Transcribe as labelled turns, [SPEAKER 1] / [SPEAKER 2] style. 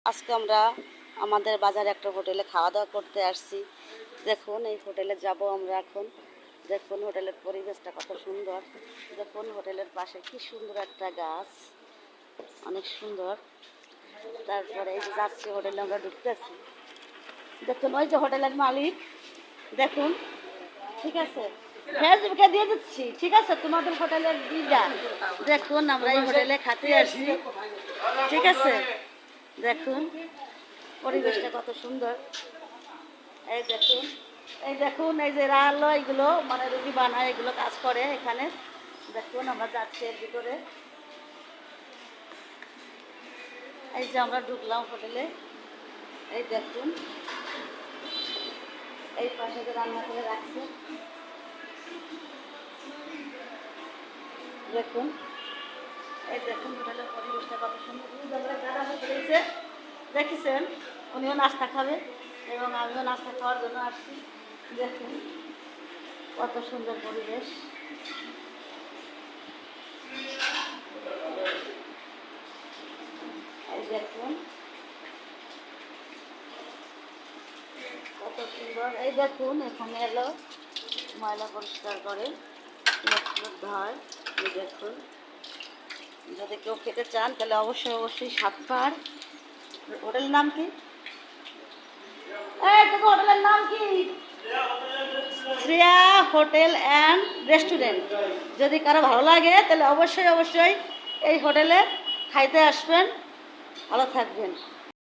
[SPEAKER 1] আজকে আমরা আমাদের বাজারে একটা হোটেলে খাওয়া দাওয়া করতে আসছি। দেখুন এই হোটেলে যাব আমরা এখন। দেখুন হোটেলের পরিবেশটা কত সুন্দর। দেখুন হোটেলের পাশে কি সুন্দর একটা গাছ, অনেক সুন্দর। তারপরে এই যে যাচ্ছি হোটেলে আমরা ঢুকতেছি। দেখুন ওই যে হোটেলের মালিক, দেখুন। ঠিক আছে, ফেসবুকে দিয়ে দিচ্ছি, ঠিক আছে, তোমাদের হোটেলের দিদা। দেখুন আমরা এই হোটেলে খেতে আসছি, ঠিক আছে। দেখুন পরিবেশটা কত সুন্দর। এই দেখুন, এই দেখুন, এই যে রালো এগুলো মানে রুটি বানায়, এগুলো কাজ করে এখানে। দেখুন আমরা যাচ্ছি এর ভিতরে। এই যে আমরা ঢুকলাম হোটেলে। এই দেখুন এই পাশে যে রান্না করে রাখছে, দেখুন। এই দেখুন হোটেলের পরিবেশটা কত সুন্দর। দাদা বেরিয়েছে, দেখেছেন, উনিও নাস্তা খাবে এবং আমিও নাস্তা খাওয়ার জন্য আসছি। দেখুন কত সুন্দর পরিবেশ। এই দেখুন কত সুন্দর। এই দেখুন এখানে এলো ময়লা পরিষ্কার করে, হয়। এই দেখুন, যদি কেউ খেতে চান তাহলে অবশ্যই অবশ্যই সাতপাড়। হোটেলের নাম কি? এই তোকে হোটেলের নাম কি? Shreya hotel and restaurant. যদি কারো ভালো লাগে তাহলে অবশ্যই অবশ্যই এই হোটেলে খাইতে আসবেন। ভালো থাকবেন।